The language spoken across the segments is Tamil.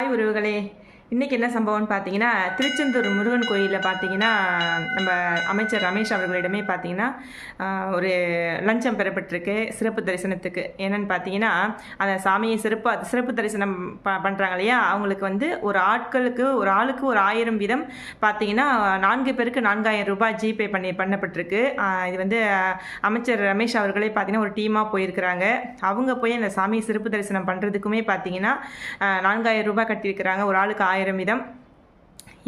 ஹாய் உறவுகளே, இன்றைக்கி என்ன சம்பவம்னு பார்த்தீங்கன்னா, திருச்செந்தூர் முருகன் கோயிலில் பார்த்தீங்கன்னா, நம்ம அமைச்சர் ரமேஷ் அவர்களிடமே பார்த்தீங்கன்னா ஒரு லஞ்சம் பெறப்பட்டிருக்கு சிறப்பு தரிசனத்துக்கு. என்னென்னு பார்த்தீங்கன்னா, அந்த சாமியை சிறப்பு தரிசனம் பண்ணுறாங்க இல்லையா, அவங்களுக்கு வந்து ஒரு ஆளுக்கு ஒரு 1000 வீதம் பார்த்தீங்கன்னா 4 பேருக்கு 4000 ரூபாய் ஜிபே பண்ணப்பட்டிருக்கு. இது வந்து அமைச்சர் ரமேஷ் அவர்களே பார்த்தீங்கன்னா ஒரு டீமாக போயிருக்கிறாங்க. அவங்க போய் அந்த சாமியை சிறப்பு தரிசனம் பண்ணுறதுக்குமே பார்த்தீங்கன்னா 4000 ரூபாய் கட்டியிருக்கிறாங்க. ஒரு ஆளுக்கு 1000 வீதம்.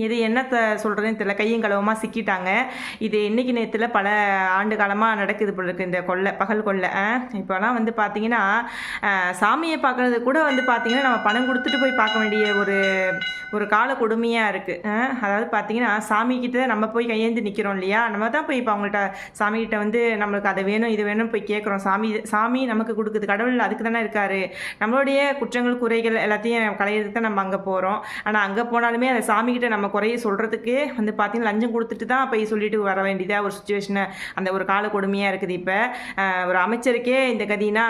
இது என்னத்தை சொல்கிறதுன்னு தெரியல, கையும் களவுமாக சிக்கிட்டாங்க. இது இன்றைக்கி நேரத்தில் பல ஆண்டு காலமாக நடக்குது போல இருக்குது இந்த கொள்ளை, பகல் கொள்ளை. இப்போலாம் வந்து பார்த்திங்கன்னா சாமியை பார்க்குறது கூட வந்து பார்த்திங்கன்னா நம்ம பணம் கொடுத்துட்டு போய் பார்க்க வேண்டிய ஒரு கால கொடுமையாக இருக்குது. அதாவது பார்த்திங்கன்னா சாமிக்கிட்ட நம்ம போய் கையேந்து நிற்கிறோம் இல்லையா, நம்ம தான் போய் இப்போ அவங்கள்ட்ட சாமிகிட்ட வந்து நம்மளுக்கு அதை வேணும் இது வேணும் போய் கேட்குறோம். சாமி நமக்கு கொடுக்குது, கடவுள் அதுக்கு தானே இருக்கார். நம்மளுடைய குற்றங்கள் குறைகள் எல்லாத்தையும் களையிறதுக்கு தான் நம்ம அங்கே போகிறோம். ஆனால் அங்கே போனாலுமே அந்த சாமிகிட்ட நம்ம குறைய சொல்கிறதுக்கு வந்து பார்த்திங்கன்னா லஞ்சம் கொடுத்துட்டு தான் போய் சொல்லிட்டு வர வேண்டியதாக ஒரு சுச்சுவேஷனை அந்த ஒரு கால கொடுமையாக இருக்குது. இப்போ ஒரு அமைச்சருக்கே இந்த கதினா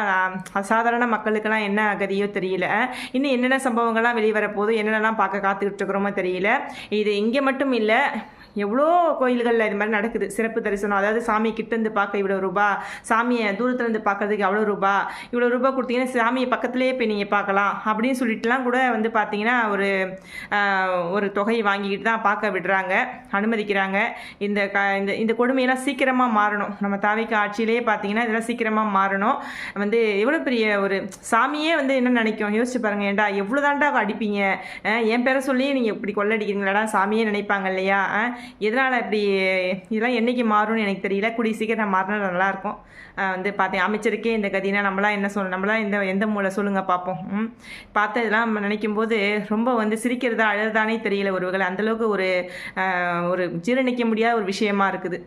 அசாதாரண மக்களுக்கெல்லாம் என்ன கதியோ தெரியல. இன்னும் என்னென்ன சம்பவங்கள்லாம் வெளிவரப்போதும், என்னென்னலாம் பார்க்க காத்துக்கிட்டு இருக்கிறோமோ தெரியல. இது இங்கே மட்டும் இல்லை, எவ்வளோ கோயில்களில் இது மாதிரி நடக்குது. சிறப்பு தரிசனம், அதாவது சாமி கிட்டேருந்து பார்க்க இவ்வளோ ரூபா, சாமியை தூரத்துலேருந்து பார்க்கறதுக்கு அவ்வளோ ரூபா, இவ்வளோ ரூபா கொடுத்தீங்கன்னா சாமியை பக்கத்துலேயே போய் நீங்கள் பார்க்கலாம் அப்படின்னு சொல்லிட்டுலாம் கூட வந்து பார்த்தீங்கன்னா ஒரு தொகை வாங்கிக்கிட்டு தான் பார்க்க விடுறாங்க, அனுமதிக்கிறாங்க. இந்த கொடுமையெல்லாம் சீக்கிரமாக மாறணும். நம்ம தாவிக்க ஆட்சியிலேயே பார்த்தீங்கன்னா இதெல்லாம் சீக்கிரமாக மாறணும். வந்து எவ்வளோ பெரிய ஒரு சாமியே வந்து என்ன நினைக்கும் யோசிச்சு பாருங்கள். ஏண்டா எவ்வளோ தாண்டா அடிப்பீங்க, என் பேரை சொல்லி நீங்கள் இப்படி கொள்ளடிக்கிறீங்களாடா சாமியே நினைப்பாங்க இல்லையா. எதனால் இப்படி இதெல்லாம் என்றைக்கு மாறும்னு எனக்கு தெரியல. கூடிய சீக்கிரம் மாறினா நல்லாயிருக்கும். வந்து பார்த்தேன் அமைச்சருக்கே இந்த கதினா நம்மளாம் என்ன சொல்லணும், நம்மளாம் எந்த மூளை சொல்லுங்கள் பார்ப்போம். பார்த்து இதெல்லாம் நினைக்கும் போது ரொம்ப வந்து சிரிக்கிறதா அழுதானே தெரியல ஒருவர்கள். அந்தளவுக்கு ஒரு ஜீரணிக்க முடியாத ஒரு விஷயமா இருக்குது.